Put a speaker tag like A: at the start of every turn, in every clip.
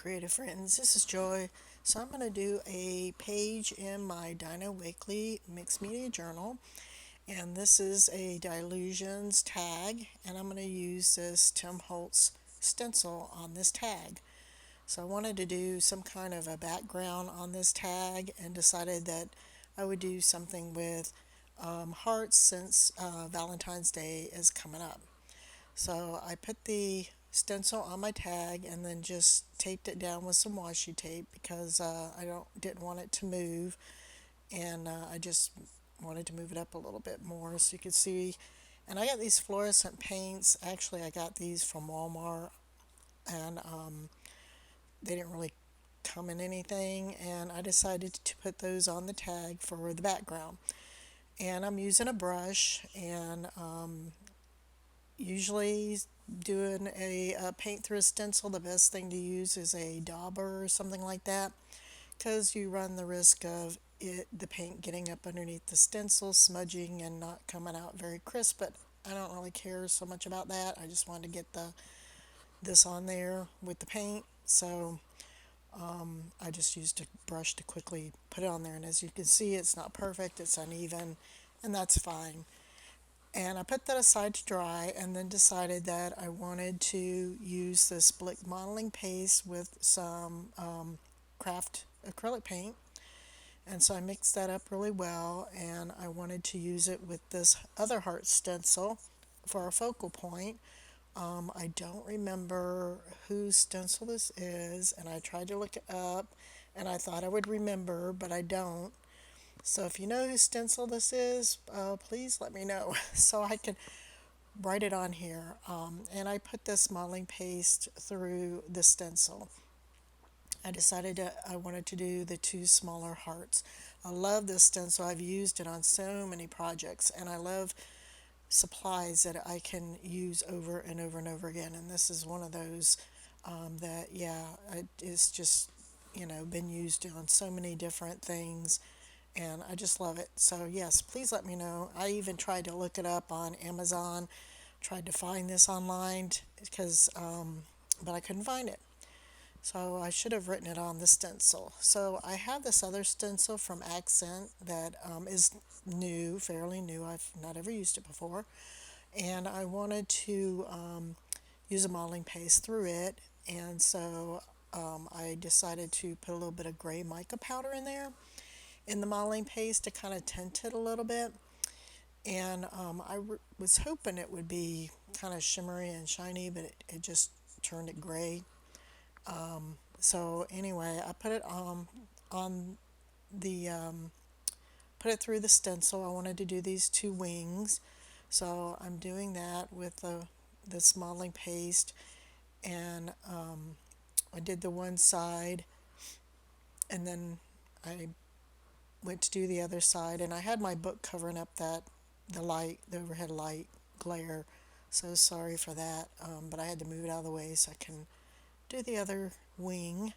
A: creative friends. This is Joy. So I'm going to do a page in my Dino Weekly Mixed Media Journal, and this is a Delusions tag, and I'm going to use this Tim Holtz stencil on this tag. So I wanted to do some kind of a background on this tag and decided that I would do something with hearts since Valentine's Day is coming up. So I put the stencil on my tag and then just taped it down with some washi tape because I didn't want it to move, and I just wanted to move it up a little bit more so you could see. And I got these fluorescent paints. Actually, I got these from Walmart, and they didn't really come in anything. And I decided to put those on the tag for the background. And I'm using a brush, and usually doing a paint through a stencil, the best thing to use is a dauber or something like that, because you run the risk of the paint getting up underneath the stencil, smudging, and not coming out very crisp. But I don't really care so much about that. I just wanted to get this on there with the paint, so I just used a brush to quickly put it on there. And as you can see, it's not perfect, it's uneven, and that's fine. And I put that aside to dry and then decided that I wanted to use this Blick modeling paste with some craft acrylic paint. And so I mixed that up really well, and I wanted to use it with this other heart stencil for a focal point. I don't remember whose stencil this is, and I tried to look it up, and I thought I would remember, but I don't. So if you know whose stencil this is, please let me know so I can write it on here. And I put this modeling paste through the stencil. I wanted to do the two smaller hearts. I love this stencil. I've used it on so many projects, and I love supplies that I can use over and over and over again. And this is one of those that, yeah, it's just, been used on so many different things, and I just love it. So, yes, please let me know. I even tried to look it up on Amazon, tried to find this online because, but I couldn't find it. So I should have written it on the stencil. So I have this other stencil from Accent that is new, fairly new. I've not ever used it before. And I wanted to use a modeling paste through it. And so I decided to put a little bit of gray mica powder in there in the modeling paste to kind of tint it a little bit. And was hoping it would be kind of shimmery and shiny, but it just turned it gray. So anyway, I put it on the put it through the stencil. I wanted to do these two wings, so I'm doing that with this modeling paste, and I did the one side, and then I went to do the other side, and I had my book covering up the overhead light glare. So sorry for that, but I had to move it out of the way so I can do the other wing.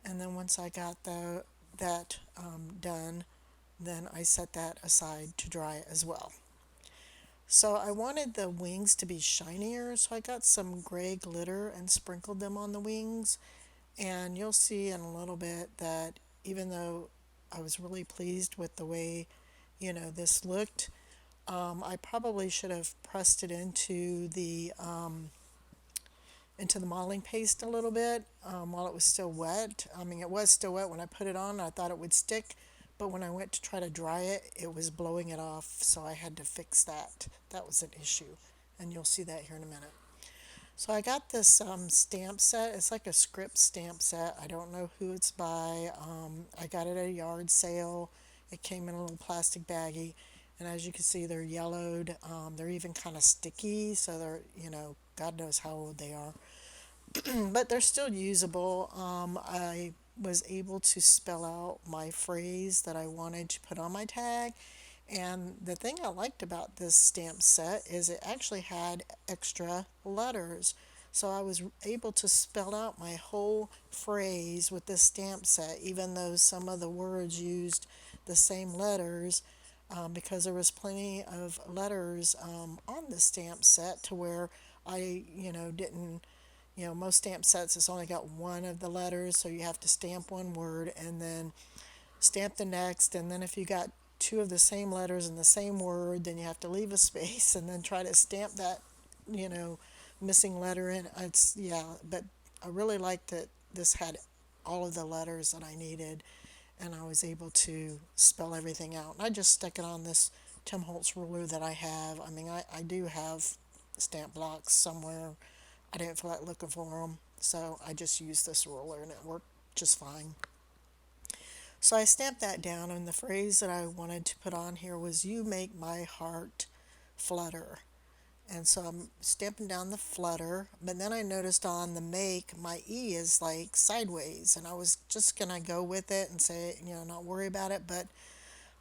A: And then once I got that done, then I set that aside to dry as well. So I wanted the wings to be shinier, so I got some gray glitter and sprinkled them on the wings. And you'll see in a little bit that even though I was really pleased with the way, this looked, I probably should have pressed it into the modeling paste a little bit while it was still wet. I mean, it was still wet when I put it on. I thought it would stick, but when I went to try to dry it, it was blowing it off, so I had to fix that. That was an issue, and you'll see that here in a minute. So I got this stamp set. It's like a script stamp set. I don't know who it's by. I got it at a yard sale. It came in a little plastic baggie, and as you can see, they're yellowed. They're even kind of sticky, so they're, God knows how old they are. But they're still usable. I was able to spell out my phrase that I wanted to put on my tag. And the thing I liked about this stamp set is it actually had extra letters. So I was able to spell out my whole phrase with this stamp set, even though some of the words used the same letters, because there was plenty of letters on the stamp set to where I, didn't Most stamp sets it's only got one of the letters, so you have to stamp one word and then stamp the next, and then if you got two of the same letters in the same word, then you have to leave a space and then try to stamp that, you know, missing letter in. It's yeah, but I really liked that this had all of the letters that I needed, and I was able to spell everything out. And I just stuck it on this Tim Holtz ruler that I have. I mean, I do have stamp blocks somewhere. I didn't feel like looking for them, so I just used this ruler and it worked just fine. So I stamped that down, and the phrase that I wanted to put on here was, "You make my heart flutter." And so I'm stamping down the flutter, but then I noticed on the make, my E is like sideways, and I was just gonna go with it and say, not worry about it, but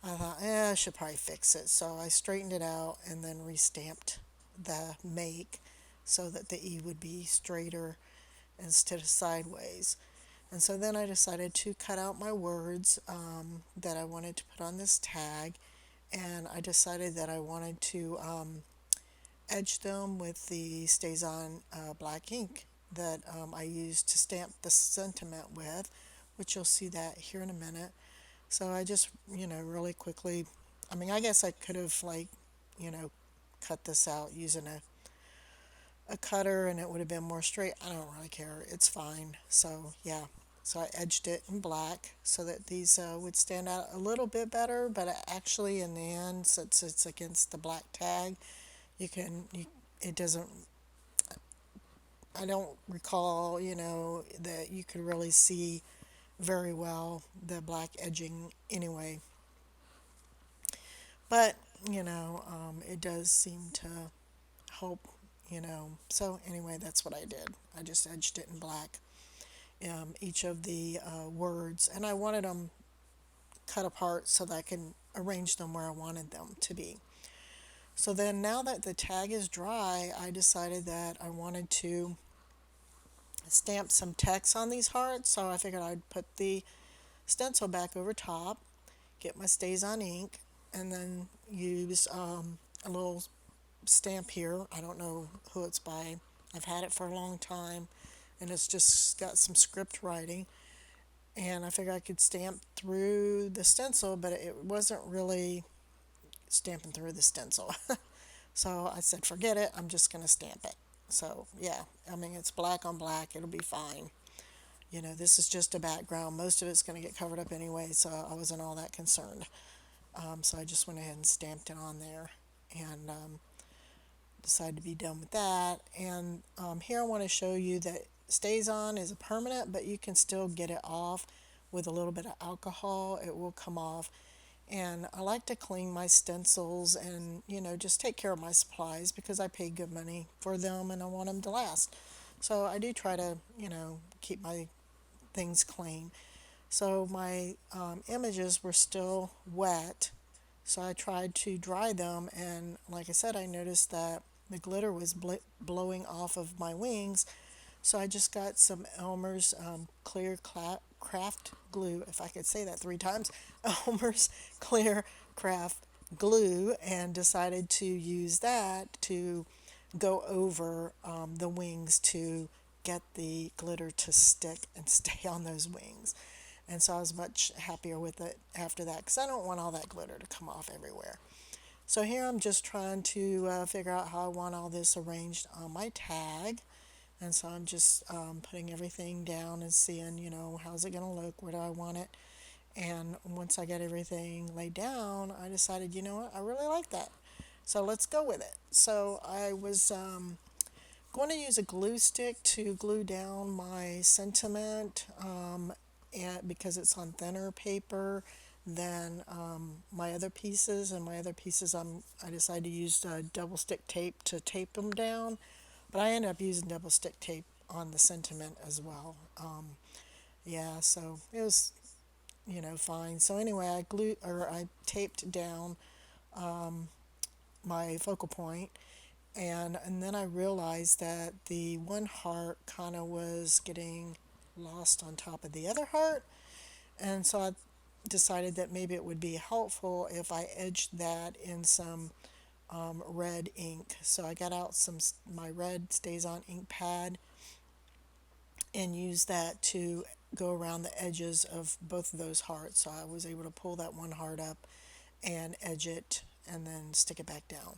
A: I thought, I should probably fix it. So I straightened it out and then restamped the make so that the E would be straighter instead of sideways. And so then I decided to cut out my words that I wanted to put on this tag, and I decided that I wanted to edge them with the Stays On black ink that I used to stamp the sentiment with, which you'll see that here in a minute. So I just, really quickly, I mean, I guess I could have, like, you know, cut this out using a cutter and it would have been more straight. I don't really care. It's fine. So, yeah. So I edged it in black so that these would stand out a little bit better, but actually in the end, since it's against the black tag, it doesn't, I don't recall, that you could really see very well the black edging anyway. But, it does seem to help, So anyway, that's what I did. I just edged it in black, each of the words, and I wanted them cut apart so that I can arrange them where I wanted them to be. So then, now that the tag is dry, I decided that I wanted to stamp some text on these hearts. So I figured I'd put the stencil back over top, get my Stays On ink, and then use a little stamp here. I don't know who it's by. I've had it for a long time, and it's just got some script writing. And I figured I could stamp through the stencil, but it wasn't really stamping through the stencil. So I said, forget it, I'm just going to stamp it. So, yeah, I mean, it's black on black, it'll be fine. This is just a background. Most of it's going to get covered up anyway, so I wasn't all that concerned. So I just went ahead and stamped it on there and decided to be done with that. And here I want to show you that Stays On is a permanent, but you can still get it off with a little bit of alcohol. It will come off. And I like to clean my stencils and, just take care of my supplies because I pay good money for them and I want them to last. So I do try to, keep my things clean. So my images were still wet, so I tried to dry them, and like I said, I noticed that the glitter was blowing off of my wings. So I just got some Elmer's clear craft glue, if I could say that three times, Elmer's clear craft glue, and decided to use that to go over the wings to get the glitter to stick and stay on those wings. And so I was much happier with it after that because I don't want all that glitter to come off everywhere. So here I'm just trying to figure out how I want all this arranged on my tag. And so I'm just putting everything down and seeing, how's it going to look? Where do I want it? And once I got everything laid down, I decided, I really like that. So let's go with it. So I was going to use a glue stick to glue down my sentiment, and because it's on thinner paper than my other pieces. And my other pieces, I decided to use double stick tape to tape them down, but I ended up using double stick tape on the sentiment as well. Yeah, so it was, fine. So anyway, I taped down my focal point, and then I realized that the one heart kind of was getting lost on top of the other heart, and so I decided that maybe it would be helpful if I edged that in some red ink. So I got out my red Stays On ink pad, and use that to go around the edges of both of those hearts. So I was able to pull that one heart up and edge it and then stick it back down.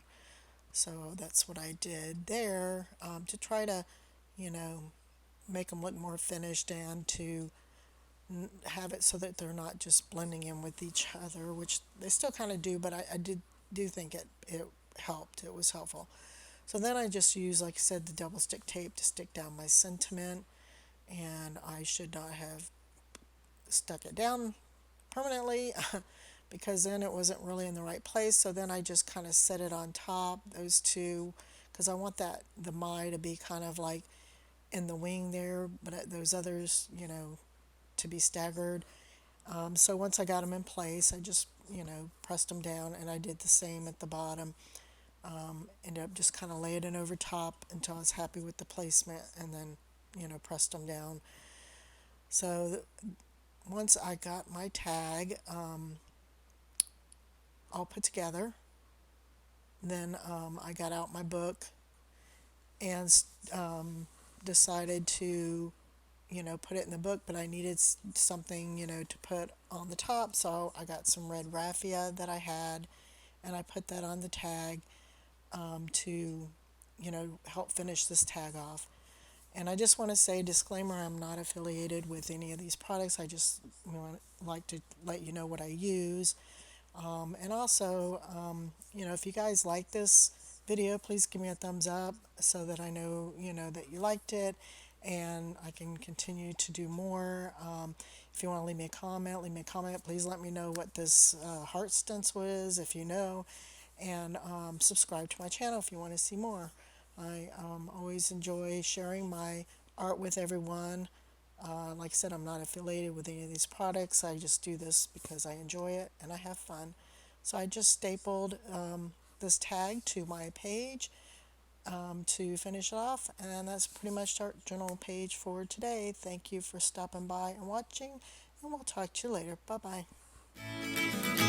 A: So that's what I did there, to try to, you know, make them look more finished and to have it so that they're not just blending in with each other, which they still kind of do, but I do think it helped. It was helpful. So then I just use, like I said, the double stick tape to stick down my sentiment, and I should not have stuck it down permanently because then it wasn't really in the right place. So then I just kind of set it on top, those two, because I want the my to be kind of like in the wing there, but those others, to be staggered. So once I got them in place, I just, pressed them down, and I did the same at the bottom. Ended up just kind of laying it over top until I was happy with the placement, and then, pressed them down. So once I got my tag all put together, then I got out my book and decided to, put it in the book, but I needed something, to put on the top. So I got some red raffia that I had, and I put that on the tag to, help finish this tag off. And I just want to say, disclaimer, I'm not affiliated with any of these products. I just like to let you know what I use. And also, if you guys like this video, please give me a thumbs up so that I know, that you liked it and I can continue to do more. If you want to leave me a comment, leave me a comment. Please let me know what this heart stencil is if you know. And subscribe to my channel if you want to see more. I always enjoy sharing my art with everyone. Like I said, I'm not affiliated with any of these products. I just do this because I enjoy it and I have fun. So I just stapled this tag to my page to finish it off, and that's pretty much our journal page for today. Thank you for stopping by and watching, and we'll talk to you later. Bye bye.